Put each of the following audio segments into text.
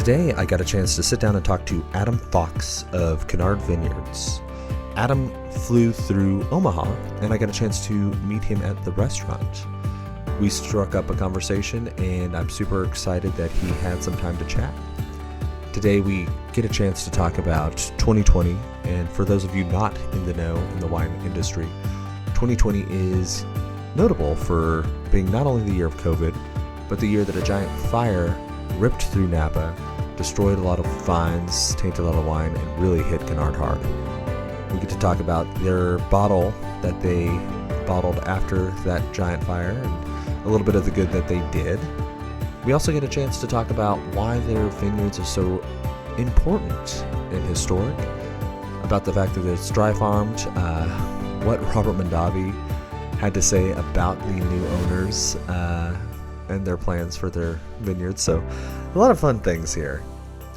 Today, I got a chance to sit down and talk to Adam Fox of Canard Vineyards. Adam flew through Omaha, and I got a chance to meet him at the restaurant. We struck up a conversation, and I'm super excited that he had some time to chat. Today, we get a chance to talk about 2020, and for those of you not in the know in the wine industry, 2020 is notable for being not only the year of COVID, but the year that a giant fire ripped through Napa, destroyed a lot of vines, tainted a lot of wine, and really hit Canard hard. We get to talk about their bottle that they bottled after that giant fire and a little bit of the good that they did. We also get a chance to talk about why their vineyards are so important and historic, about the fact that it's dry farmed, what Robert Mondavi had to say about the new owners and their plans for their vineyards. So a lot of fun things here.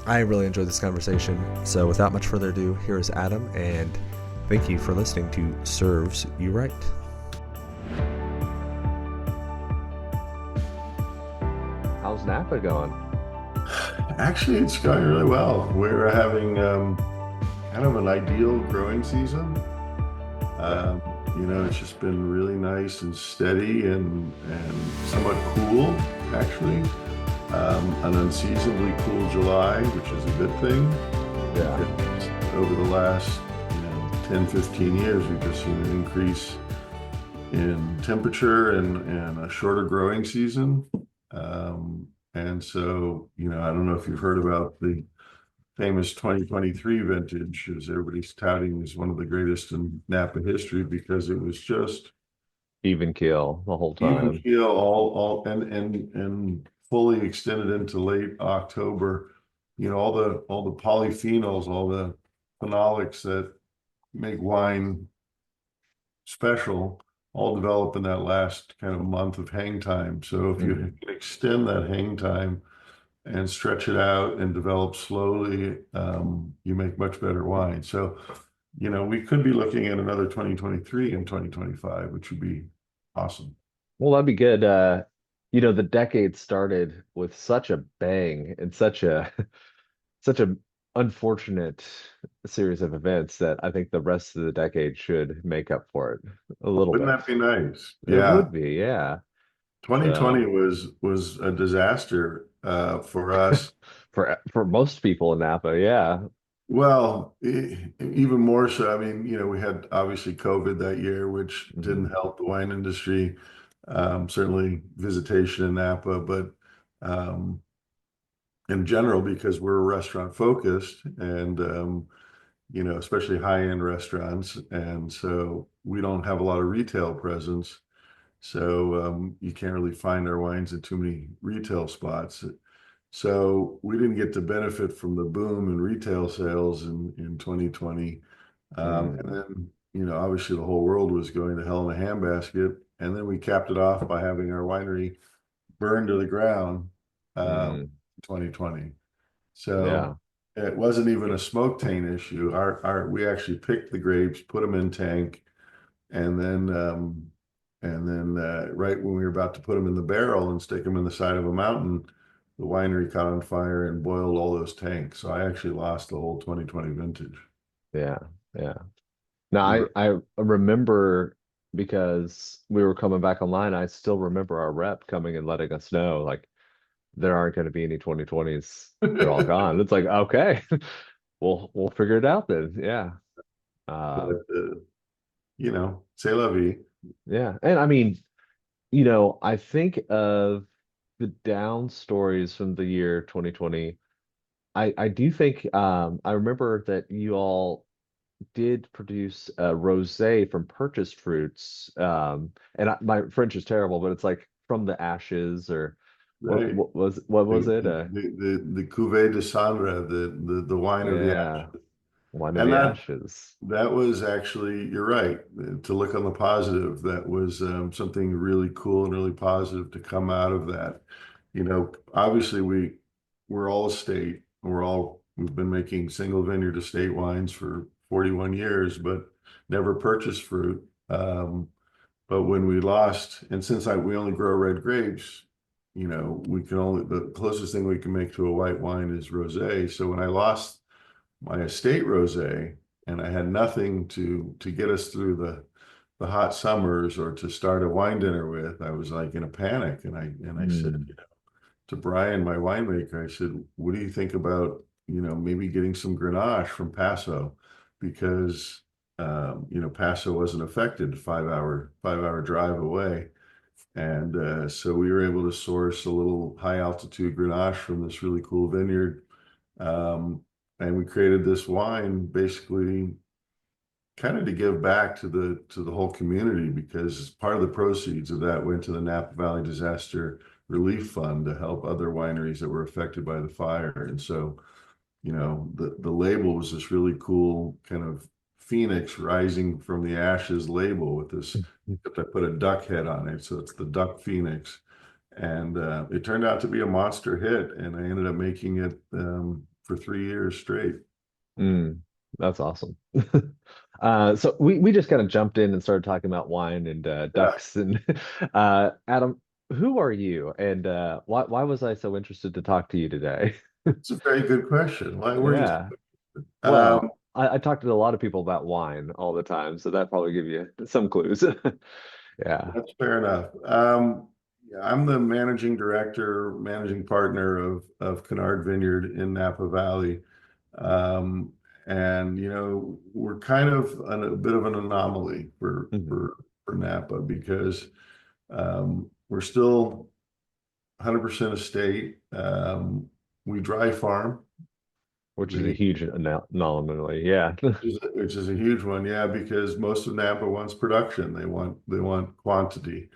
I really enjoyed this conversation. So without much further ado, here is Adam, and thank you for listening to Serves You Right. How's Napa going? Actually, it's going really well. We're having kind of an ideal growing season. It's just been really nice and steady and somewhat cool, actually. An unseasonably cool July, which is a good thing. Yeah. Over the last 10, 15 years, we've just seen an increase in temperature and a shorter growing season. And so, I don't know if you've heard about the famous 2023 vintage, as everybody's touting as one of the greatest in Napa history, because it was just Even keel the whole time. even keel, all and fully extended into late October. All the polyphenols, all the phenolics that make wine special, all develop in that last kind of month of hang time. So if you can extend that hang time and stretch it out and develop slowly, you make much better wine. So, we could be looking at another 2023 and 2025, which would be awesome. Well, that'd be good. The decade started with such a bang and such a unfortunate series of events that I think the rest of the decade should make up for it a little Wouldn't bit. that be nice? It Yeah. would be, yeah. 2020 So was a disaster for us. for most people in Napa, yeah. Well, even more so. I mean, we had obviously COVID that year, which didn't help the wine industry. Certainly visitation in Napa, but in general, because we're restaurant focused and especially high-end restaurants, and so we don't have a lot of retail presence. So you can't really find our wines at too many retail spots. So we didn't get to benefit from the boom in retail sales in 2020. And then, obviously the whole world was going to hell in a handbasket. And then we capped it off by having our winery burned to the ground in 2020. So it wasn't even a smoke taint issue. We actually picked the grapes, put them in tank, and then right when we were about to put them in the barrel and stick them in the side of a mountain, the winery caught on fire and boiled all those tanks. So I actually lost the whole 2020 vintage. Yeah, yeah. Now I remember, because we were coming back online, I still remember our rep coming and letting us know, like, there aren't going to be any 2020s. They're all gone. It's like, okay, we'll figure it out then. Yeah. But, c'est la vie. Yeah. And I mean, I think of the down stories from the year 2020. I do think I remember that you all did produce a rosé from purchased fruits. And my French is terrible, but it's like from the ashes, or Right. what was it? The Cuvée de Cendre, the wine of the Yeah, ashes. wine of And the that ashes. that was actually, you're right, to look on the positive. That was something really cool and really positive to come out of that. Obviously we're all estate. We've been making single vineyard estate wines for 41 years, but never purchased fruit. But when we lost, and since we only grow red grapes, we can only, the closest thing we can make to a white wine is rosé. So when I lost my estate rosé and I had nothing to get us through the hot summers or to start a wine dinner with, I was like in a panic. And I said, Mm. to Brian, my winemaker, I said, what do you think about, maybe getting some Grenache from Paso? Because, Paso wasn't affected, 5 hour drive away. And so we were able to source a little high altitude Grenache from this really cool vineyard. Um, and we created this wine basically kind of to give back to the whole community, because part of the proceeds of that went to the Napa Valley Disaster Relief Fund to help other wineries that were affected by the fire. And so, the label was this really cool kind of phoenix rising from the ashes label with this, except I put a duck head on it, so it's the duck phoenix. And it turned out to be a monster hit, and I ended up making it for 3 years straight. Mm. That's awesome. So we just kind of jumped in and started talking about wine and Yeah, ducks and Adam, who are you and why was I so interested to talk to you today? it's a very good question. Why were you? Yeah. Um, Well, I talk to a lot of people about wine all the time, so that probably give you some clues. Yeah. that's fair enough. Yeah, I'm the managing director, managing partner of Canard Vineyard in Napa Valley. Um, and we're kind of a bit of an anomaly for Mhm. Napa, because we're still 100% estate. We dry farm, Which is a the huge anomaly. Yeah. which is a huge one, yeah, because most of Napa wants production. They want quantity,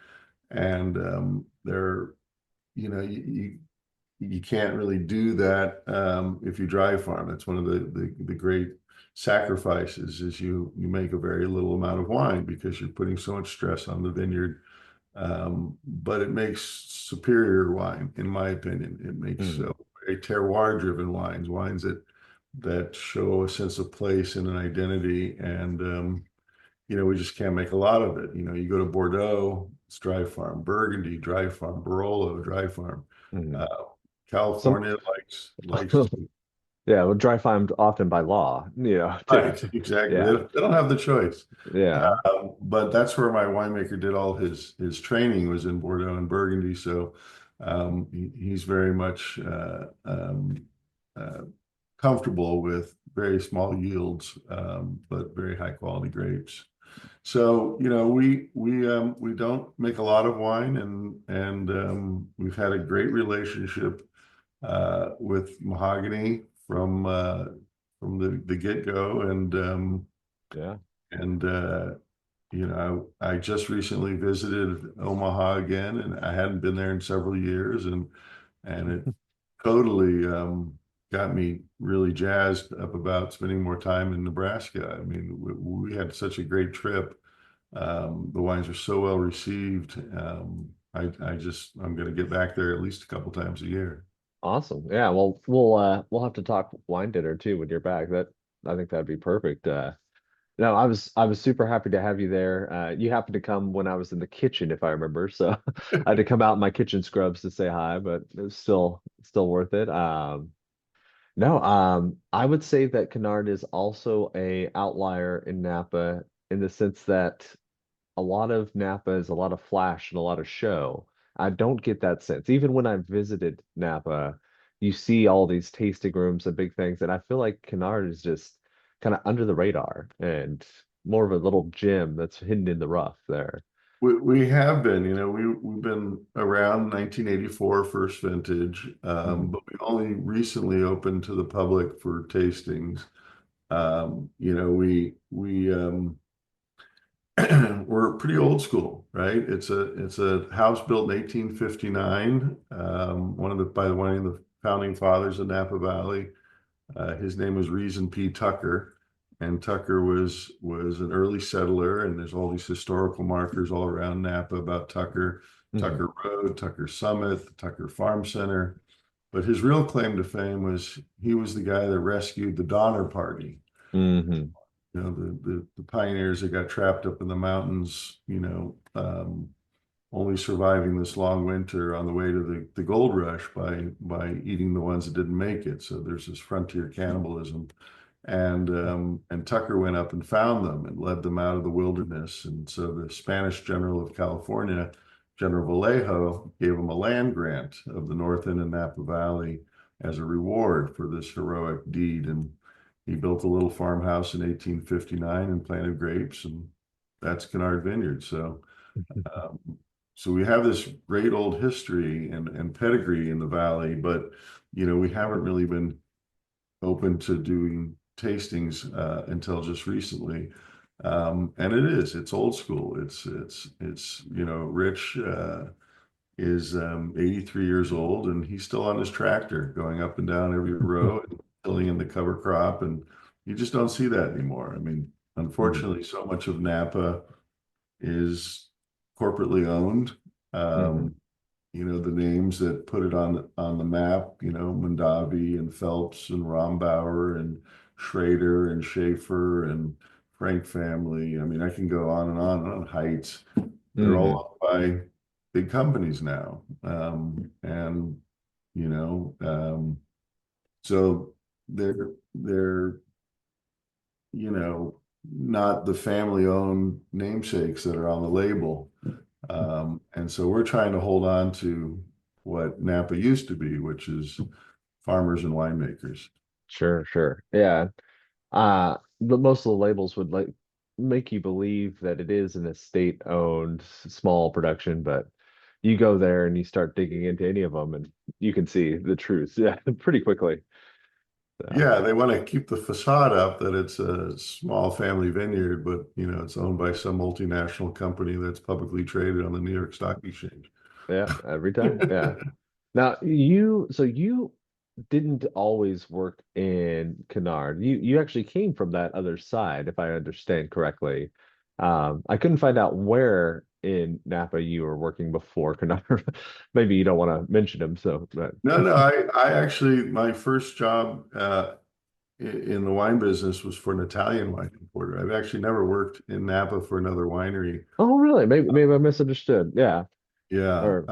and they're you can't really do that if you dry farm. That's one of the great sacrifices, is you make a very little amount of wine because you're putting so much stress on the vineyard. But it makes superior wine, in my opinion. It makes Mm. very terroir-driven wines that show a sense of place and an identity. And we just can't make a lot of it. You go to Bordeaux, it's dry farm. Burgundy, dry farm. Barolo, dry farm. Uh, Mm. Some California likes to. yeah, well, dry farmed often by law, too. Right, exactly. They Yeah. don't, they don't have the choice. Yeah. But that's where my winemaker did all his training, was in Bordeaux and Burgundy. So he's very much uh, comfortable with very small yields, but very high quality grapes. So we don't make a lot of wine, and we've had a great relationship with mahogany from the get-go. Yeah. And I just recently visited Omaha again, and I hadn't been there in several years, and it totally got me really jazzed up about spending more time in Nebraska. I mean, we had such a great trip. The wines are so well received. I'm going to get back there at least a couple times a year. Awesome. Yeah, well, we'll have to talk wine dinner too when you're back. I think that'd be perfect. No, I was super happy to have you there. You happened to come when I was in the kitchen, if I remember. So I had to come out in my kitchen scrubs to say hi, but it was still worth it. No, I would say that Canard is also a outlier in Napa in the sense that a lot of Napa is a lot of flash and a lot of show. I don't get that sense. Even when I visited Napa, you see all these tasting rooms and big things, and I feel like Canard is just kind of under the radar and more of a little gem that's hidden in the rough there. We have been, we've been around 1984 first vintage, Mm, but we only recently opened to the public for tastings. We're pretty old school, right? It's a house built in 1859. By one of the founding fathers of Napa Valley. His name was Reason P. Tucker, and Tucker was an early settler. And there's all these historical markers all around Napa about Tucker, mhm, Tucker Road, Tucker Summit, Tucker Farm Center. But his real claim to fame was he was the guy that rescued the Donner Party. mhm, The pioneers that got trapped up in the mountains, only surviving this long winter on the way to the gold rush by eating the ones that didn't make it. So there's this frontier cannibalism. And Tucker went up and found them and led them out of the wilderness. And so the Spanish general of California, General Vallejo, gave him a land grant of the North End and Napa Valley as a reward for this heroic deed. And he built a little farmhouse in 1859 and planted grapes, and that's Canard Vineyard. Um, so we have this great old history and pedigree in the valley, but we haven't really been open to doing tastings until just recently. And it's old school. Rich is 83 years old, and he's still on his tractor going up and down every row and tilling in the cover crop. And you just don't see that anymore. I mean, Mhm. unfortunately, so much of Napa is corporately owned. Mhm. Um, the names that put it on the map, Mondavi and Phelps and Rombauer and Schrader and Schaefer and Frank family. I mean, I can go on and on Heights. They're Mhm. all owned by big companies now. And so they're not the family owned namesakes that are on the label. And so we're trying to hold on to what Napa used to be, which is farmers and winemakers. Sure, sure. Yeah. But most of the labels would like make you believe that it is an estate-owned small production, but you go there and you start digging into any of them and you can see the truth, yeah, pretty quickly. So, Yeah, they want to keep the facade up that it's a small family vineyard, but it's owned by some multinational company that's publicly traded on the New York Stock Exchange. yeah, every time. Yeah. Now so you didn't always work in Canard. You actually came from that other side, if I understand correctly. I couldn't find out where in Napa you were working before Canard. Maybe you don't want to mention him, so but No, I actually, my first job in the wine business was for an Italian wine importer. I've actually never worked in Napa for another winery. oh really? Maybe I misunderstood. Yeah. Yeah, Or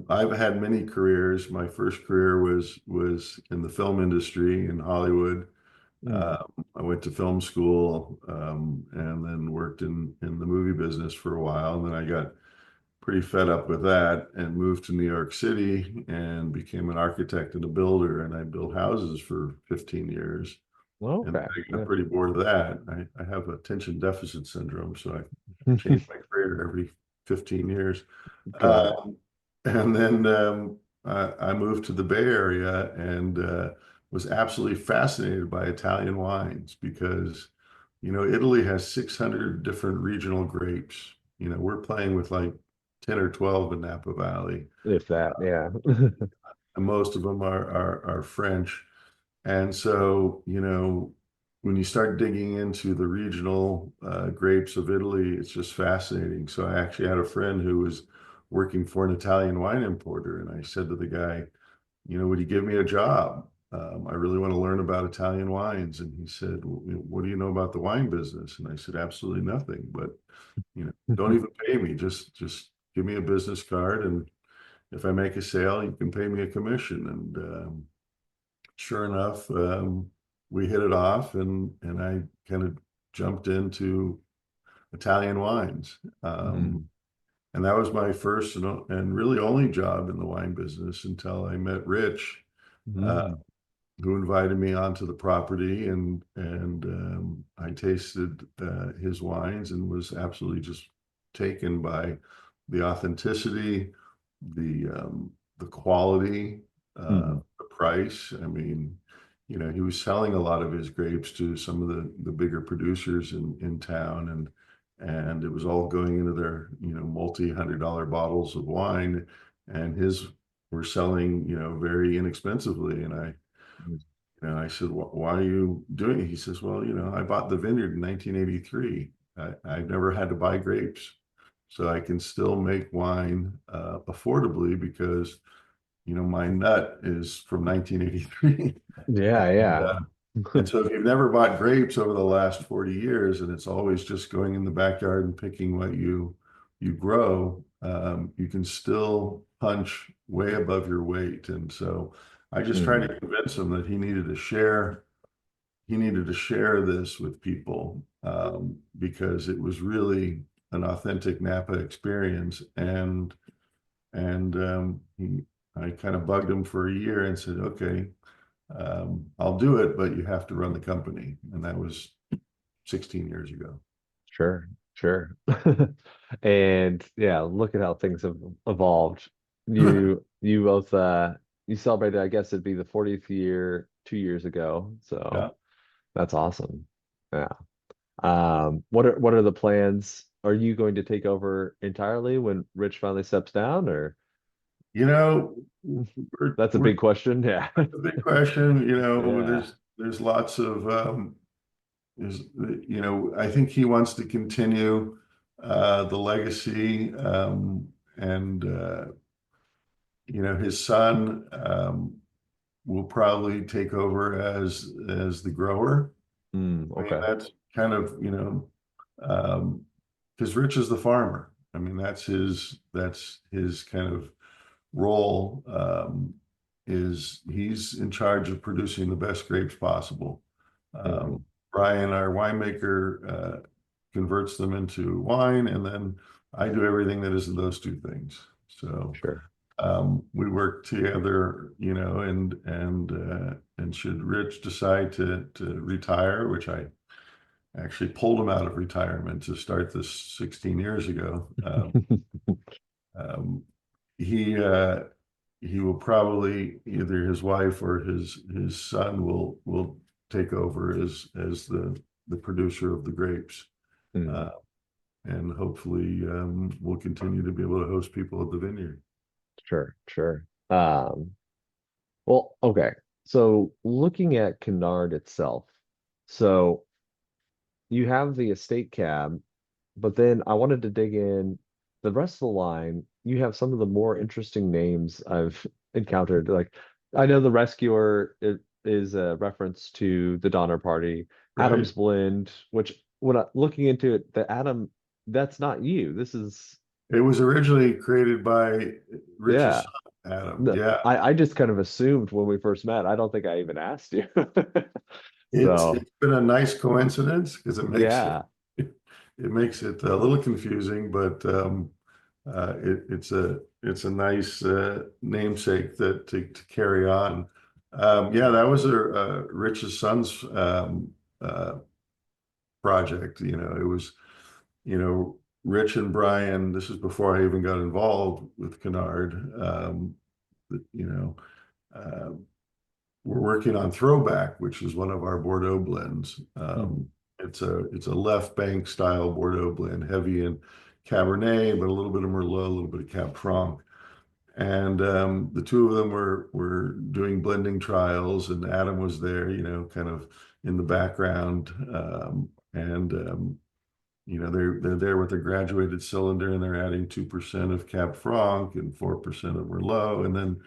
I've had many careers. My first career was in the film industry in Hollywood. mm, I went to film school and then worked in the movie business for a while. And then I got pretty fed up with that and moved to New York City and became an architect and a builder. And I built houses for 15 years. And okay. I got Yeah. pretty bored of that. I have attention deficit syndrome, so I change my career every 15 years. Got it. Um, and then I moved to the Bay Area and was absolutely fascinated by Italian wines because, Italy has 600 different regional grapes. We're playing with like 10 or 12 in Napa Valley, If that, yeah. and most of them are French. And so, when you start digging into the regional grapes of Italy, it's just fascinating. So I actually had a friend who was working for an Italian wine importer, and I said to the guy, would you give me a job? I really want to learn about Italian wines. And he said, what do you know about the wine business? And I said, absolutely nothing, but don't even pay me. Just give me a business card, and if I make a sale, you can pay me a commission. And sure enough, we hit it off, and I kind of jumped into Italian wines. Mm, And that was my first and really only job in the wine business until I met Rich, uh, mm, who invited me onto the property, and I tasted his wines and was absolutely just taken by the authenticity, the quality, mm, the price. I mean, he was selling a lot of his grapes to some of the bigger producers in town, and it was all going into their multi-hundred-dollar bottles of wine, and his were selling very inexpensively. And I said, why are you doing it? He says, well, I bought the vineyard in 1983. I've never had to buy grapes, so I can still make wine affordably because my nut is from 1983. yeah, And, yeah. and so if you've never bought grapes over the last 40 years, and it's always just going in the backyard and picking what you grow, you can still punch way above your weight. And so I just tried Mm, to convince him that he needed to share this with people, because it was really an authentic Napa experience. And I kind of bugged him for a year and said, okay, I'll do it, but you have to run the company. And that was 16 years ago. sure, sure. And yeah, look at how things have evolved. You both you celebrated, I guess it'd be the 40th year 2 years ago. So Yeah. that's awesome. Yeah. What are the plans? Are you going to take over entirely when Rich finally steps down, or You know, we're, that's a we're big question? Yeah. a big question. Yeah. There's lots of is I think he wants to continue the legacy, and his son will probably take over as the grower. I mean, Okay. that's kind of because Rich is the farmer. I mean, that's his kind of role, is he's in charge of producing the best grapes possible. Hmm. Brian, our winemaker, converts them into wine, and then I do everything that isn't those two things. So Sure. we work together, and should Rich decide to retire, which I actually pulled him out of retirement to start this 16 years ago. Um, he he will probably, either his wife or his son will take over as the producer of the grapes, Mm, uh, and hopefully we'll continue to be able to host people at the vineyard. sure, sure. Well, okay. So looking at Canard itself, so you have the estate cab, but then I wanted to dig in the rest of the line. You have some of the more interesting names I've encountered. Like I know the Rescuer is a reference to the Donner Party, Adam's Right. Blend, which when I looking into it, the Adam, that's not you. This is It was originally created by Rich's yeah. son, Adam. Yeah. I just kind of assumed when we first met. I don't think I even asked you. It's So it's been a nice coincidence because it makes it yeah, it makes it a little confusing, but it's a nice namesake to carry on. Yeah, that was a Rich's son's uh, project. It was you know Rich and Brian. This is before I even got involved with Canard. You know, uh, we're working on Throwback, which is one of our Bordeaux blends. mm, It's a left bank style Bordeaux blend, heavy in Cabernet, but a little bit of Merlot, a little bit of Cab Franc. And the two of them were doing blending trials, and Adam was there, kind of in the background. And they're there with a graduated cylinder, and they're adding 2% of Cab Franc and 4% of Merlot. And then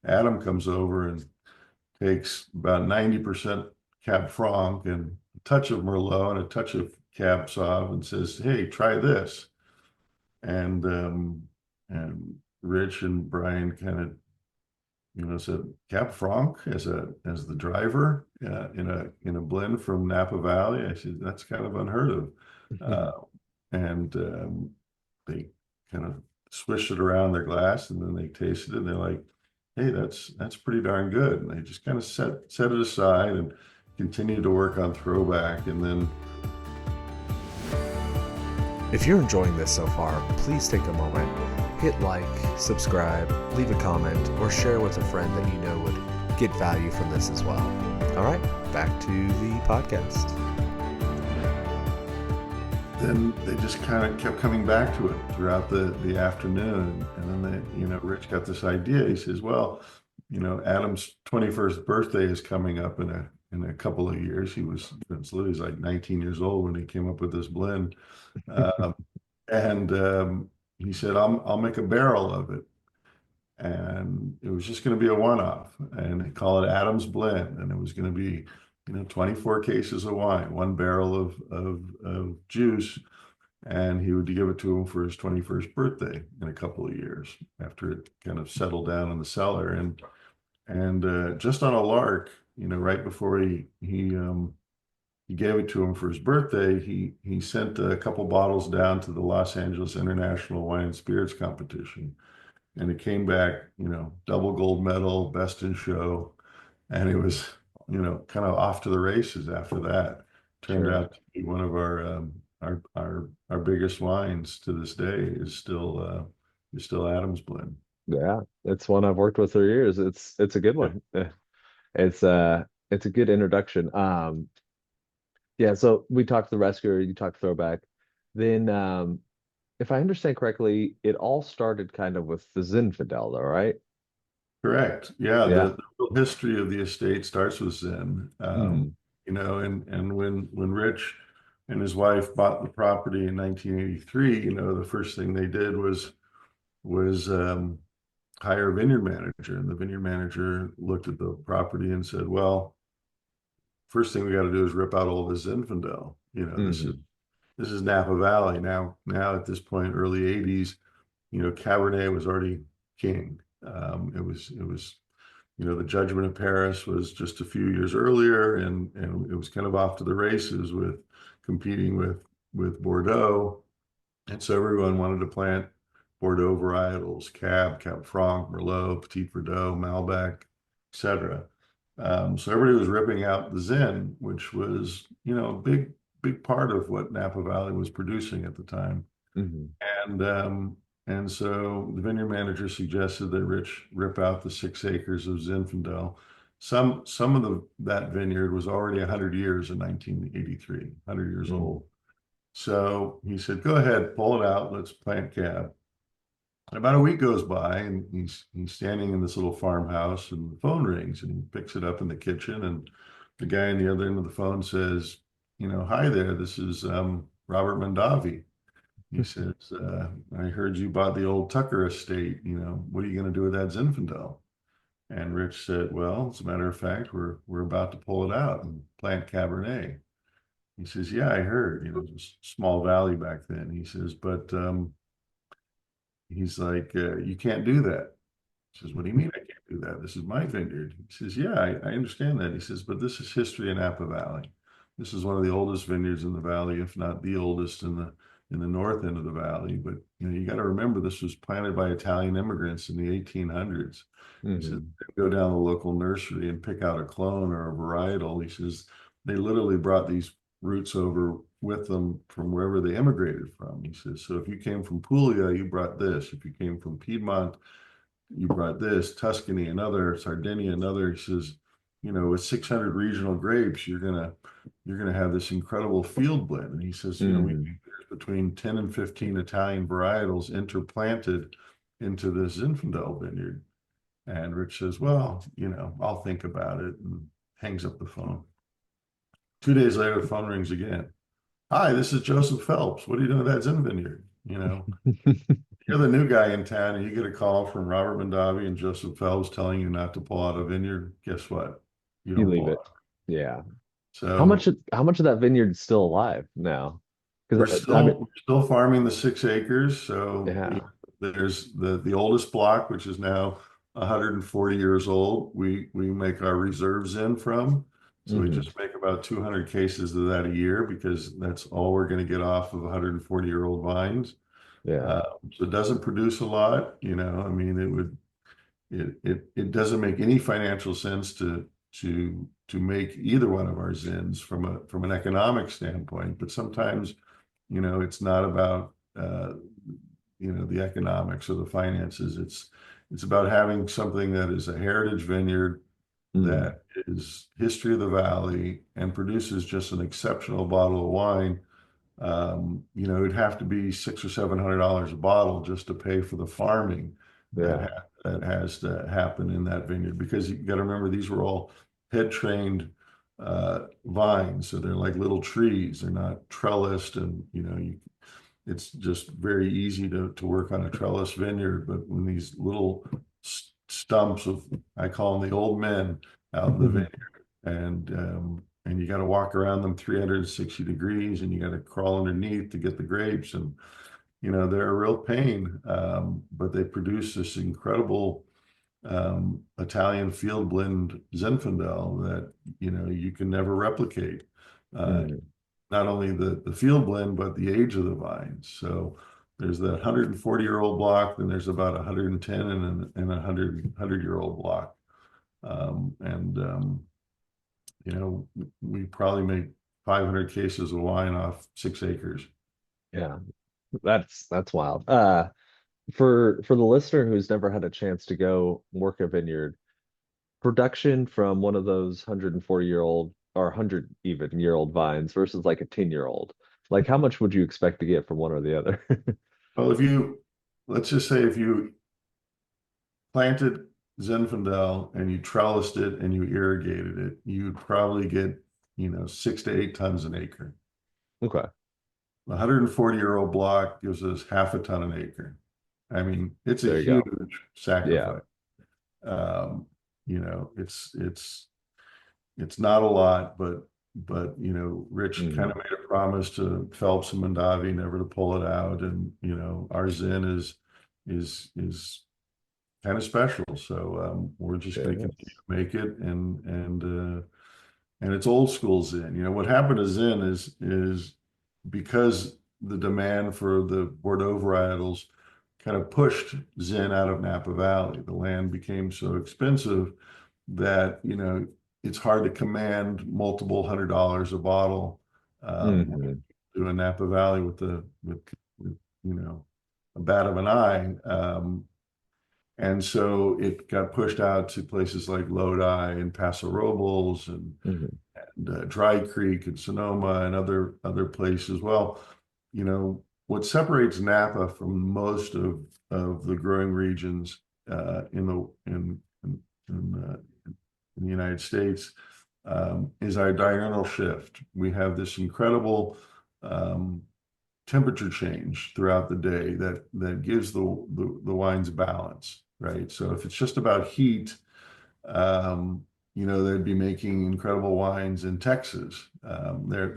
Adam comes over and takes about 90% Cab Franc and a touch of Merlot and a touch of Cab Sauv and says, "Hey, try this." And and Rich and Brian kind of said, "Cab Franc as the driver in a blend from Napa Valley." I said, "That's kind of unheard of." Uh, and they kind of swished it around their glass, and then they tasted it, and they're like, "Hey, that's pretty darn good." And they just kind of set it aside and continued to work on Throwback. And then if you're enjoying this so far, please take a moment, hit like, subscribe, leave a comment, or share with a friend that you know would get value from this as well. All right, back to the podcast. then they just kind of kept coming back to it throughout the afternoon. And then Rich got this idea. He says, "Well, Adam's 21st birthday is coming up in a couple of years." He's like 19 years old when he came up with this blend. Um, and he said, I'll make a barrel of it. And it was just going to be a one-off, and they call it Adam's Blend. And it was going to be, 24 cases of wine, one barrel of juice. and he would give it to him for his 21st birthday in a couple of years after it kind of settled down in the cellar. And just on a lark, right before he gave it to him for his birthday, he sent a couple bottles down to the Los Angeles International Wine and Spirits Competition, and it came back, double gold medal, best in show, and it was, kind of off to the races after that. Turned Sure. out to be one of our biggest wines to this day is still Adam's blend. Yeah, it's one I've worked with for years. It's a good Yeah, one. It's a good introduction. Yeah, so we talked the rescuer, you talked throwback. Then if I understand correctly, it all started kind of with the Zinfandel, though, right? correct. Yeah, Yeah. the real history of the estate starts with Zen. Hmm. And when Rich and his wife bought the property in 1983, the first thing they did was hire a vineyard manager, and the vineyard manager looked at the property and said, "Well, first thing we got to do is rip out all this Zinfandel. Hmm. This is Napa Valley now at this point, early '80s. Cabernet was already king. It was the Judgment of Paris was just a few years earlier, and it was kind of off to the races with competing with Bordeaux, and so everyone wanted to plant Bordeaux varietals, Cab Franc, Merlot, Petit Verdot, Malbec, etc. So everybody was ripping out the Zin, which was, a big part of what Napa Valley was producing at the time. Hmm. And so the vineyard manager suggested that Rich rip out the 6 acres of Zinfandel. Some of that vineyard was already 100 years in 1983, 100 years Hmm. old. So he said, "Go ahead, pull it out. Let's plant Cab." And about a week goes by, and he's standing in this little farmhouse, and the phone rings, and he picks it up in the kitchen, and the guy on the other end of the phone says, "Hi there, this is Robert Mondavi." He says, "I heard you bought the old Tucker estate. What are you going to do with that Zinfandel?" And Rich said, "Well, as a matter of fact, we're about to pull it out and plant Cabernet." He says, "Yeah, I heard. It was a small valley back then." He says, "But he's like, you can't do that." He says, "What do you mean I can't do that? This is my vineyard." He says, "Yeah, I understand that." He says, "But this is history in Napa Valley. This is one of the oldest vineyards in the valley, if not the oldest in the north end of the valley. But you got to remember this was planted by Italian immigrants in the 1800s." He says, Hmm. "Go down to the local nursery and pick out a clone or a varietal." He says, "They literally brought these roots over with them from wherever they immigrated from." He says, "So if you came from Puglia, you brought this. If you came from Piedmont, you brought this, Tuscany, another, Sardinia, another." He says, "With 600 regional grapes, you're gonna have this incredible field blend." And he says, "We Hmm. think there's between 10 and 15 Italian varietals interplanted into this Zinfandel vineyard." And Rich says, "Well, I'll think about it," and hangs up the phone. 2 days later, the phone rings again. "Hi, this is Joseph Phelps. What are you doing with that Zin vineyard?" You're the new guy in town, and you get a call from Robert Mondavi and Joseph Phelps telling you not to pull out a vineyard. Guess what? You You don't leave pull it. out. Yeah. So How much of that vineyard is still alive now? we're Because I still mean, we're still farming the 6 acres. So yeah. there's the oldest block, which is now 140 years old. We make our reserves in from. So we Hmm. just make about 200 cases of that a year because that's all we're going to get off of 140-year-old vines. Yeah. So it doesn't produce a lot. I mean, it doesn't make any financial sense to make either one of our Zins from an economic standpoint. But sometimes, it's not about the economics or the finances. It's about having something that is a heritage vineyard Mm. that is history of the valley and produces just an exceptional bottle of wine. It'd have to be $600 or $700 a bottle just to pay for the farming Yeah. that has to happen in that vineyard, because you got to remember these were all head trained vines, so they're like little trees. They're not trellised, and it's just very easy to work on a trellis vineyard. But when these little stumps of, I call them the old men, out in the vineyard, and and you got to walk around them 360 degrees, and you got to crawl underneath to get the grapes, and they're a real pain. But they produce this incredible Italian field blend Zinfandel that you can never replicate. Uh, Mhm. Not only the field blend, but the age of the vines. So there's the 140-year-old block, then there's about 110 and a 100-year-old block. And we probably make 500 cases of wine off 6 acres. Yeah, that's wild. For the listener who's never had a chance to go work a vineyard, production from one of those 140-year-old or 100 even year old vines versus like a 10-year-old, like how much would you expect to get from one or the other? Well, let's just say if you planted Zinfandel and you trellised it and you irrigated it, you'd probably get, 6 to 8 tons an acre. Okay, The 140-year-old block gives us half a ton an acre. I mean, it's a there you huge go. Yeah. sacrifice. Um, it's not a lot, but Rich kind Mm, of made a promise to Phelps and Mondavi never to pull it out, and our Zin is kind of special. So we're just it going to continue is. to make it, and it's old school Zin. What happened to Zin is because the demand for the Bordeaux varietals kind of pushed Zin out of Napa Valley. The land became so expensive that it's hard to command multiple $100 a bottle Hmm. to a Napa Valley with a bat of an eye. And so it got pushed out to places like Lodi and Paso Robles Hmm. and Dry Creek and Sonoma and other places. Well, what separates Napa from most of the growing regions in the United States is our diurnal shift. We have this incredible um, temperature change throughout the day that gives the wines balance, right? So if it's just about heat, they'd be making incredible wines in Texas. They're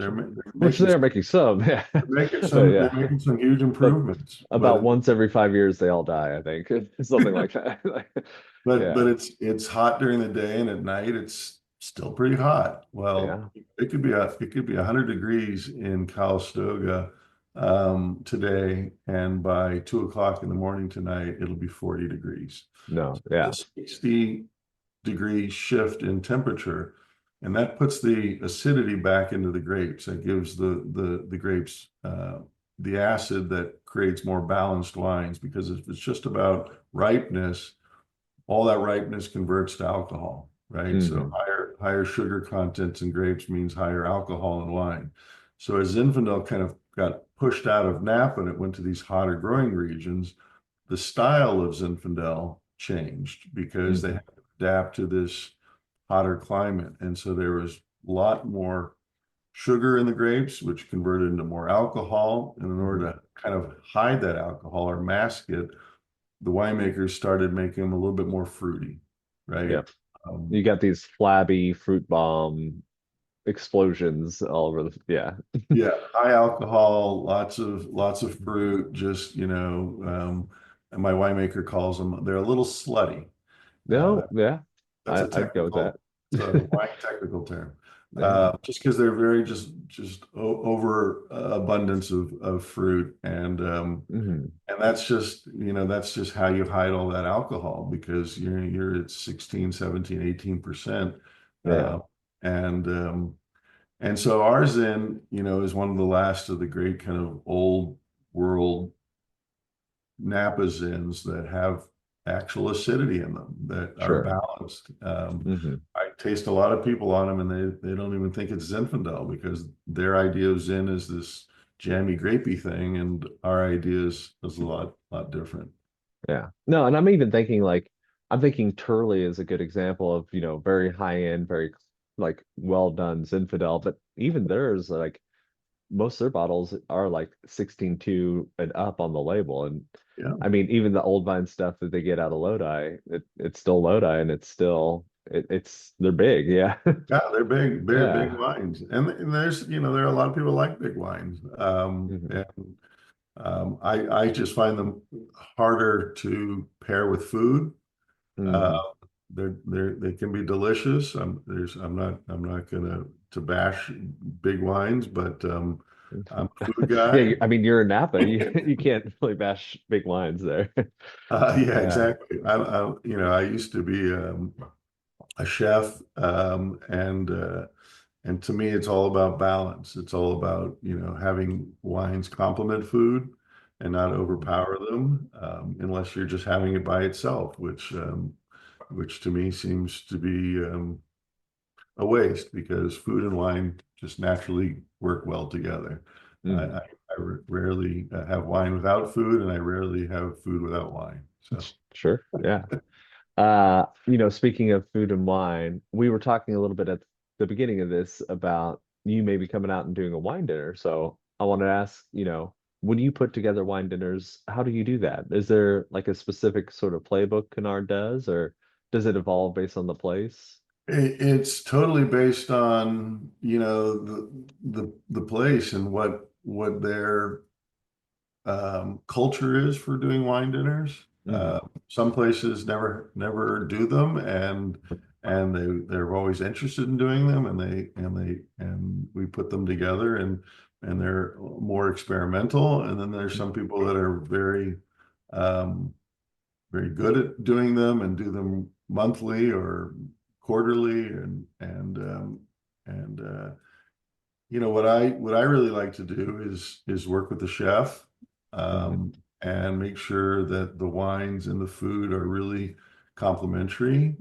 Which making they're making some, yeah. they're Yeah. making some huge But improvements, about once every 5 years they all die, I think. Something like that. but Yeah. it's hot during the day, and at night it's still pretty hot. Well, Yeah. it could be 100 degrees in Calistoga today, and by 2 o'clock in the morning tonight it'll be 40 degrees. No, So yeah. the 60-degree shift in temperature, and that puts the acidity back into the grapes. That gives the grapes the acid that creates more balanced wines. Because if it's just about ripeness, all that ripeness converts to alcohol, right? So Hmm. higher sugar contents in grapes means higher alcohol in wine. So as Zinfandel kind of got pushed out of Napa and it went to these hotter growing regions, the style of Zinfandel changed because they Hmm. had to adapt to this hotter climate. And so there was a lot more sugar in the grapes, which converted into more alcohol. And in order Hmm. to kind of hide that alcohol or mask it, the winemakers started making them a little bit more fruity, right? Yeah. Um, You got these flabby fruit bomb explosions all over yeah. yeah, high alcohol, lots of fruit, just and my winemaker calls them, they're a little slutty. Uh, No, yeah. That's a I'd go with that. technical, it's a wine technical term. Yeah. Just because they're very just over abundance of fruit, Hmm. and that's just how you hide all that alcohol, because you're at 16, 17, 18%. Yeah, Uh, and and so ours then, is one of the last of the great kind of old world Napa Zins that have actual acidity in them, that are sure. balanced. Hmm. I taste a lot of people on them, and they don't even think it's Zinfandel, because their idea of Zin is this jammy grapey thing, and our idea is a lot different. Yeah. No, and I'm even thinking like I'm thinking Turley is a good example of, very high end, very like well done Zinfandel, but even theirs, like most of their bottles are like 16.2 and up on the label. And Yeah. I mean, even the old vine stuff that they get out of Lodi, it's still Lodi and it's still they're big, yeah. Yeah, they're big, big, big Yeah. wines, and there's there are a lot of people like big wines, Hmm. and I just find them harder to pair with food. Uh, Hmm. they can be delicious. I'm not gonna to bash big wines, but I'm a food Yeah, guy. I mean, you're in Napa. You can't really bash big wines there. Yeah, Yeah. exactly. I used to be a chef, and to me, it's all about balance. It's all about, having wines complement food and not overpower them, unless you're just having it by itself, which to me seems to be a waste because food and wine just naturally work well together. Mhm. I rarely have wine without food, and I rarely have food without wine. So. Sure. Yeah. Speaking of food and wine, we were talking a little bit at the beginning of this about you maybe coming out and doing a wine dinner. So I want to ask, when you put together wine dinners, how do you do that? Is there like a specific sort of playbook Canard does, or does it evolve based on the place? It's totally based on, the place and what their culture is for doing wine dinners. Hmm. Some places never do them, and they're always interested in doing them, and we put them together, and they're more experimental. And then there's some people that are um, very good at doing them and do them monthly or quarterly, and what I really like to do is work with the chef, Hmm. um, and make sure that the wines and the food are really complementary.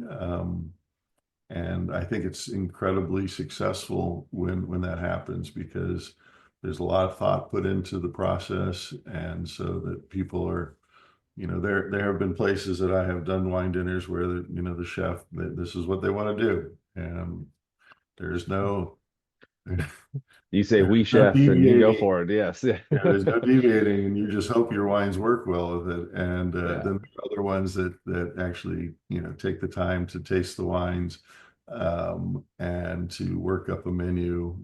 And I think it's incredibly successful when that happens because there's a lot of thought put into the process, and so that people are, there have been places that I have done wine dinners where the chef, this is what they want to do, and there's no You say there's we no chef and you go deviating. for it. Yes. Yeah. Yeah, there's no deviating, and you just hope your wines work well with it. And Yeah. then there are other ones that actually, take the time to taste the wines, and to work up a menu,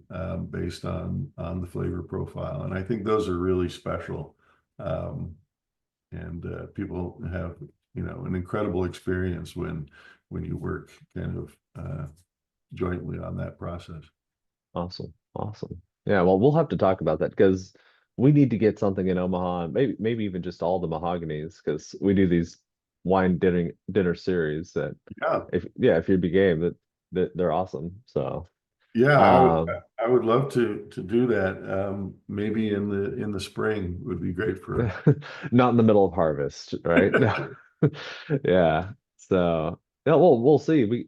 based on the flavor profile. And I think those are really special. Um, and people have, an incredible experience when you work kind of jointly on that process. Awesome. Awesome. Yeah, well, we'll have to talk about that because we need to get something in Omaha, and maybe even just all the mahoganies because we do these wine dinner series that Yeah. if you'd be game that they're awesome. So Yeah, um I would love to do that. Maybe in the spring would be great for. not in the middle of harvest, right? Yeah. So yeah, we'll see.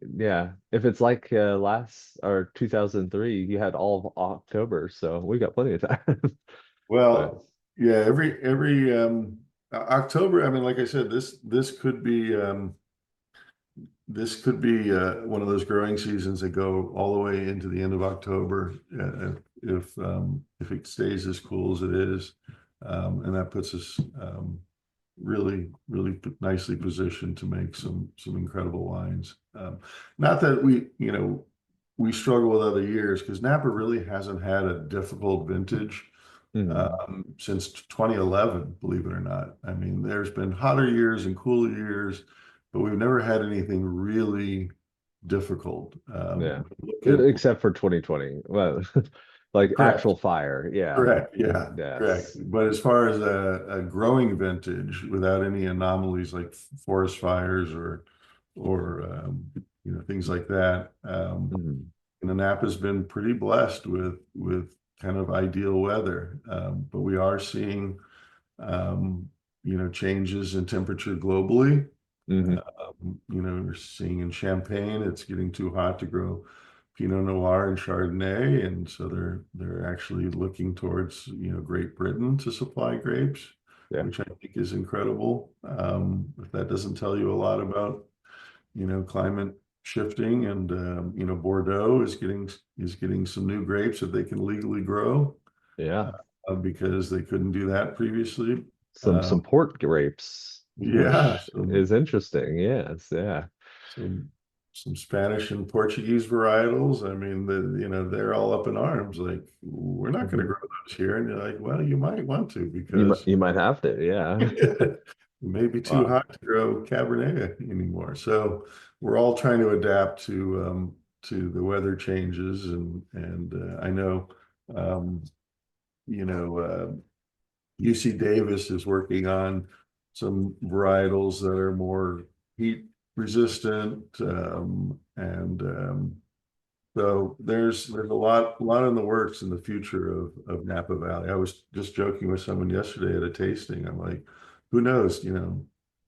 If it's like last or 2003, you had all of October, so we got plenty of time. But Well, yeah, every October. I mean, like I said, this could be one of those growing seasons that go all the way into the end of October, if it stays as cool as it is, and that puts us really, really nicely positioned to make some incredible wines. Not that we struggle with other years because Napa really hasn't had a difficult vintage mhm, since 2011, believe it or not. I mean, there's been hotter years and cooler years, but we've never had anything really difficult. yeah. Look at Except for 2020. Well, like correct. actual fire. Yeah. Correct. Yeah, correct. Yes. But as far as a growing vintage without any anomalies like forest fires or things like that, Mhm. Napa's been pretty blessed with kind of ideal weather. But we are seeing changes in temperature globally. Mhm. We're seeing in Champagne, it's getting too hot to grow Pinot Noir and Chardonnay, and so they're actually looking towards Great Britain to supply grapes, Yeah. which I think is incredible. If that doesn't tell you a lot about climate shifting, and Bordeaux is getting some new grapes that they can legally grow, Yeah. because they couldn't do that previously. Some port grapes, Yeah, which so is interesting. Yes. Yeah. so. some Spanish and Portuguese varietals. I mean, they're all up in arms. Like, we're not going to Mhm. grow those here. And you're like, well, you might want to You might because you might have to, yeah. it may be too Wow. hot to grow Cabernet anymore. So we're all trying to adapt to the weather changes, and I know um, you know UC Davis is working on some varietals that are more heat resistant, and so there's a lot in the works in the future of Napa Valley. I was just joking with someone yesterday at a tasting. I'm like, who knows,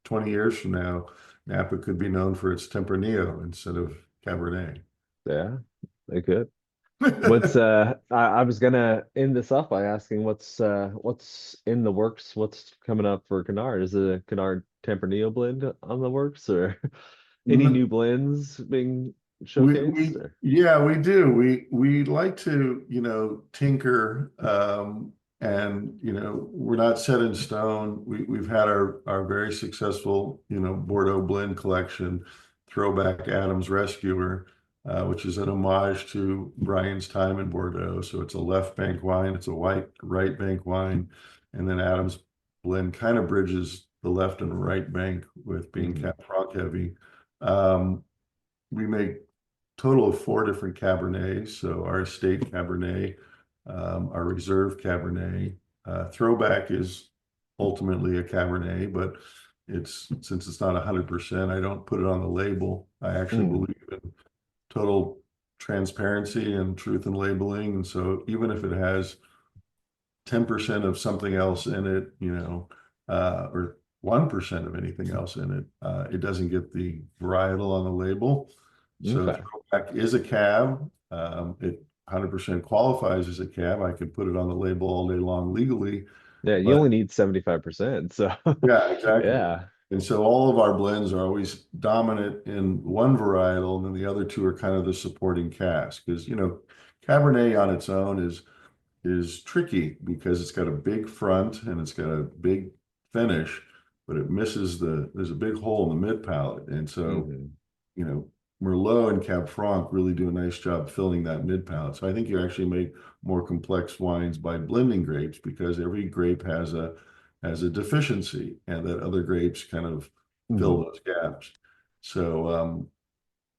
20 years from now, Napa could be known for its Tempranillo instead of Cabernet. Yeah, they could. I was gonna end this off by asking what's in the works, what's coming up for Canard? Is it a Canard Tempranillo blend on the works, or any new blends being showcased? Or Yeah, we do. We like to, tinker, and we're not set in stone. We've had our very successful, Bordeaux blend collection, Throwback Adams Rescuer, which is an homage to Brian's time in Bordeaux. So it's a left bank wine, it's a white right bank wine, and then Adams blend kind of bridges the left and right bank with being Mhm. Cab Franc heavy. Um, we make total of four different Cabernets. So our estate Cabernet, our reserve Cabernet, throwback is ultimately a Cabernet, but since it's not 100%, I don't put it on the label. I actually Mm, believe in total transparency and truth in labeling. And so even if it has 10% of something else in it, or 1% of anything else in it, it doesn't get the varietal on the label. So okay. throwback is a cab. It 100% qualifies as a cab. I could put it on the label all day long legally, Yeah, you but only need 75%. So yeah, exactly. yeah. And so all of our blends are always dominant in one varietal, and then the other two are kind of the supporting cast. Because, Cabernet on its own is tricky because it's got a big front and it's got a big finish, but there's a big hole in the mid palate. And so, Hmm. you know, Merlot and Cab Franc really do a nice job filling that mid palate. So I think you actually make more complex wines by blending grapes because every grape has a deficiency, and that other grapes kind of fill Hmm. those gaps.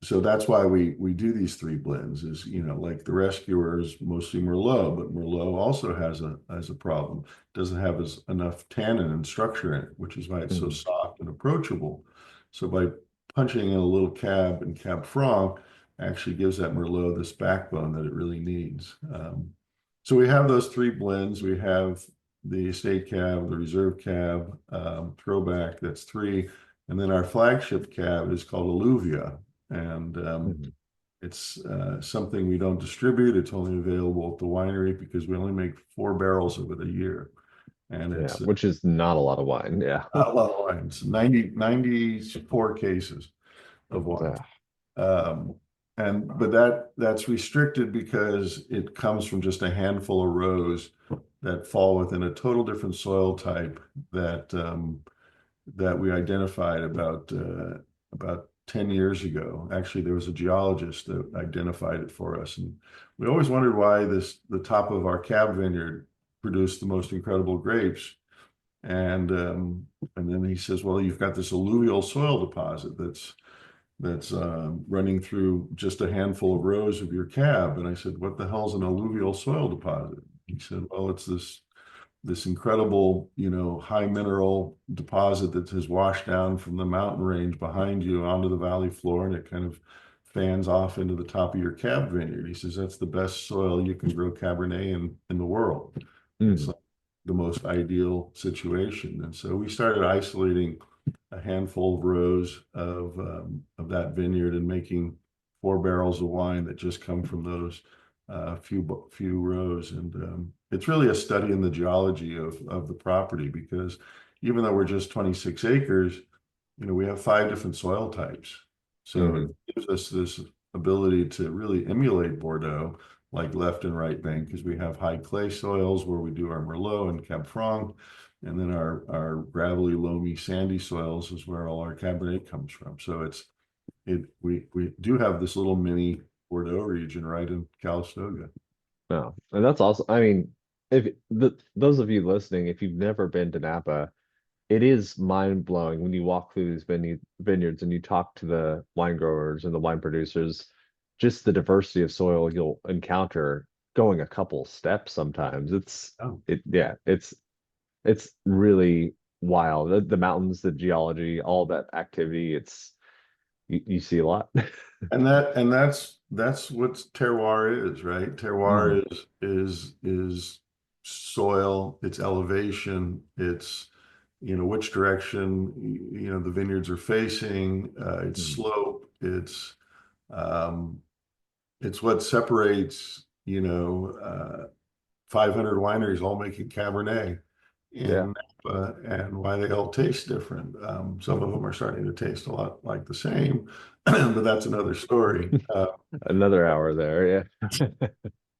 So that's why we do these three blends is, like the Rescuer is mostly Merlot, but Merlot also has a problem. Doesn't have enough tannin and structure in it, which is why it's so Hmm. soft and approachable. So by punching in a little Cab and Cab Franc actually gives that Merlot this backbone that it really needs. So we have those three blends. We have the Estate Cab, the Reserve Cab, Throwback, that's three. And then our flagship cab is called Alluvia, and Hmm. it's something we don't distribute. It's only available at the winery because we only make 4 barrels of it a year. And Yeah, it's which is not a lot of wine. Yeah. not a lot of wine. It's 94 cases of wine. Yeah. Um, but that's restricted because it comes from just a handful of rows that fall within a total different soil type that we identified about 10 years ago. Actually, there was a geologist that identified it for us. And we always wondered why the top of our cab vineyard produced the most incredible grapes. And then he says, well, you've got this alluvial soil deposit that's running through just a handful of rows of your cab. And I said, what the hell's an alluvial soil deposit? He said, well, it's this incredible, high mineral deposit that has washed down from the mountain range behind you onto the valley floor, and it kind of fans off into the top of your cab vineyard. He says that's the best soil you can grow Cabernet in the world. It's Mm. like the most ideal situation. And so we started isolating a handful of rows of that vineyard and making 4 barrels of wine that just come from those few rows. And it's really a study in the geology of the property because even though we're just 26 acres, we have 5 different soil types. So Hmm. it gives us this ability to really emulate Bordeaux, like left and right bank, because we have high clay soils where we do our Merlot and Cab Franc, and then our gravelly, loamy, sandy soils is where all our Cabernet comes from. So we do have this little mini Bordeaux region right in Calistoga. No, and that's also, I mean, if those of you listening, if you've never been to Napa, it is mind blowing when you walk through these vineyards and you talk to the wine growers and the wine producers, just the diversity of soil you'll encounter going a couple steps sometimes. Oh, Yeah, it's really wild. The mountains, the geology, all that activity, you see a lot. and that's what terroir is, right? Mm, Terroir is soil, it's elevation, it's which direction the vineyards are facing, it's mm, slope, um, it's what separates 500 wineries all making Cabernet yeah, in Napa and why they all taste different. Some of them are starting to taste a lot like the same, but that's another story. another hour there. Yeah.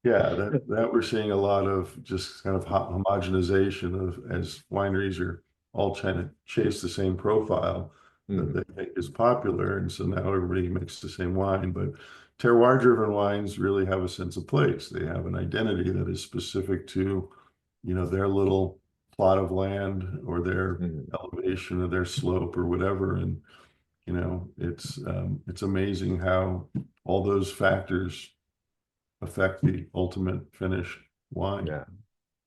Yeah, that we're seeing a lot of just kind of homogenization of as wineries are all trying to chase the same profile that Mm, they think is popular, and so now everybody makes the same wine. But terroir-driven wines really have a sense of place. They have an identity that is specific to, their little plot of land or their mm. elevation or their slope or whatever. And it's amazing how all those factors affect the ultimate finished wine. Yeah.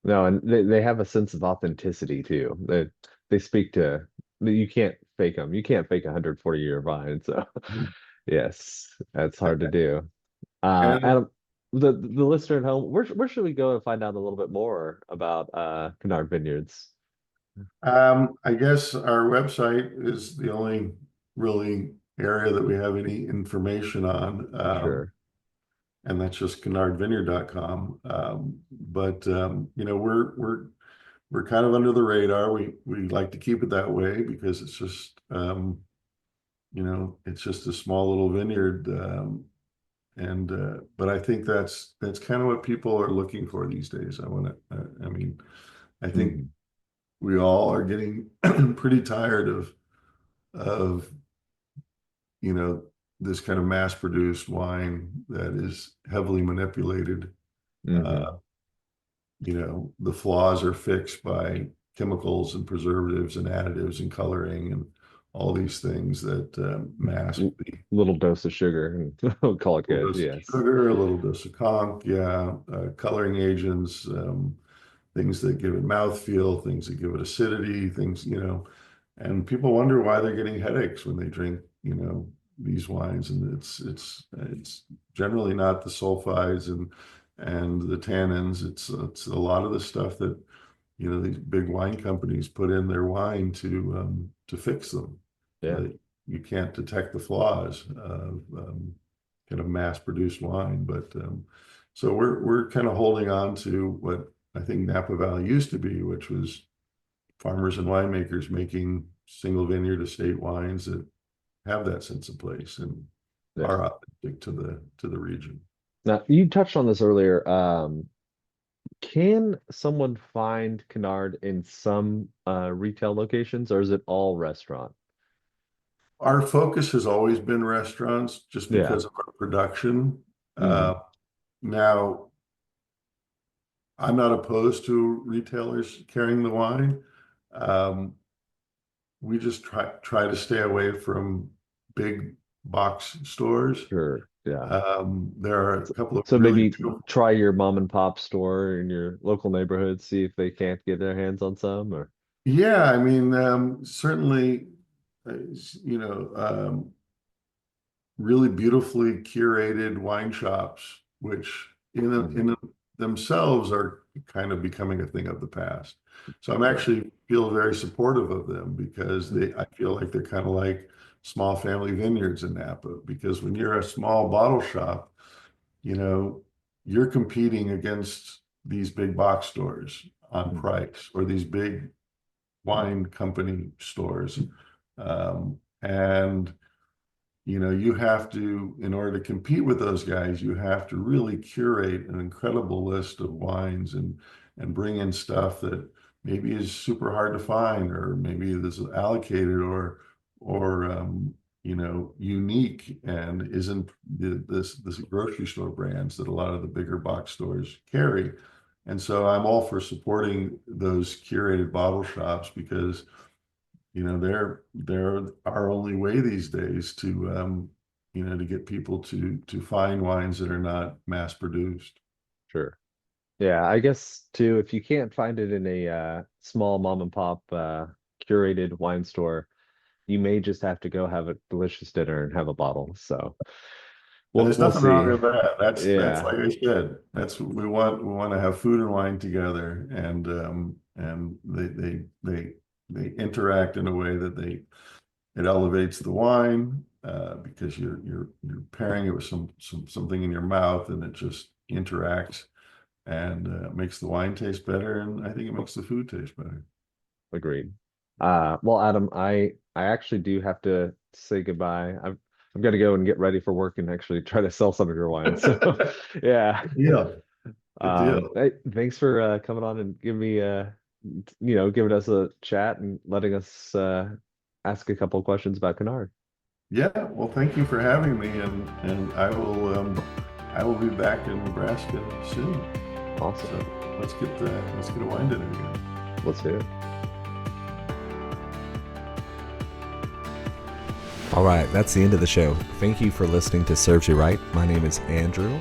No, and they have a sense of authenticity too. They speak to you can't fake them. You can't fake a 140-year vine. So yes, that's hard to do. And Adam, the listener at home, where should we go and find out a little bit more about Canard Vineyards? I guess our website is the only really area that we have any information on. Sure. And that's just canardvineyard.com. But we're kind of under the radar. We like to keep it that way because it's just it's just a small little vineyard. And but I think that's kind of what people are looking for these days. I mean, I think Mhm. we all are getting pretty tired of you know this kind of mass-produced wine that is heavily manipulated. Uh, Hmm. the flaws are fixed by chemicals and preservatives and additives and coloring and all these things that mask the Little dose of sugar and we'll call it little good. dose of Yes. sugar, a little dose of conch, yeah, coloring agents, things that give it mouthfeel, things that give it acidity, and people wonder why they're getting headaches when they drink, these wines, and it's generally not the sulfides and the tannins. It's a lot of the stuff that these big wine companies put in their wine to fix them, so Yeah. that you can't detect the flaws of kind of mass-produced wine. But so we're kind of holding on to what I think Napa Valley used to be, which was farmers and winemakers making single vineyard estate wines that have that sense of place and Yeah. are authentic to the region. Now, you touched on this earlier. Can someone find Canard in some retail locations, or is it all restaurant? Our focus has always been restaurants just Yeah. because of our production. Uh, Hmm. Now, I'm not opposed to retailers carrying the wine. Um, we just try to stay away from big box stores. Sure. Yeah. There are a So, couple of so really maybe beautiful. try your mom and pop store in your local neighborhood, see if they can't get their hands on some, or Yeah, I mean, certainly, uh, you know, um, really beautifully curated wine shops, which Mhm. in themselves are kind of becoming a thing of the past. So I'm Sure. actually feel very supportive of them because I feel like they're kind of like small family vineyards in Napa. Because when you're a small bottle shop, you know, you're competing against these big box stores on Mhm. price or these big wine company stores. And you have to, in order to compete with those guys, you have to really curate an incredible list of wines and bring in stuff that maybe is super hard to find, or maybe this is allocated, or unique and isn't this grocery store brands that a lot of the bigger box stores carry. And so I'm all for supporting those curated bottle shops because, they're our only way these days to get people to find wines that are not mass produced. Sure. Yeah, I guess too, if you can't find it in a small mom and pop curated wine store, you may just have to go have a delicious dinner and have a bottle. So And we'll there's we'll nothing wrong see. with that. That's Yeah, like I said. That's what we want. We want to have food and wine together, and they interact in a way that it elevates the wine because you're pairing it with something in your mouth, and it just interacts and makes the wine taste better, and I think it makes the food taste better. agreed. Well, Adam, I actually do have to say goodbye. I've got to go and get ready for work and actually try to sell some of your wine. So yeah. Yeah, good deal. Hey, thanks for coming on and giving us a chat and letting us ask a couple of questions about Canard. Yeah, well, thank you for having me, and I will be back in Nebraska soon. Awesome. So let's get a wine dinner again. Let's do it. All right, that's the end of the show. Thank you for listening to Serves You Right. My name is Andrew.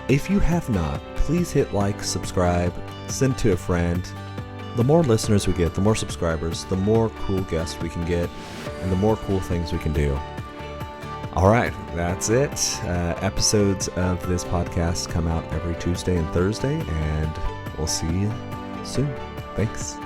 If you have not, please hit like, subscribe, send to a friend. The more listeners we get, the more subscribers, the more cool guests we can get, and the more cool things we can do. All right, that's it. Episodes of this podcast come out every Tuesday and Thursday, and we'll see you soon. Thanks.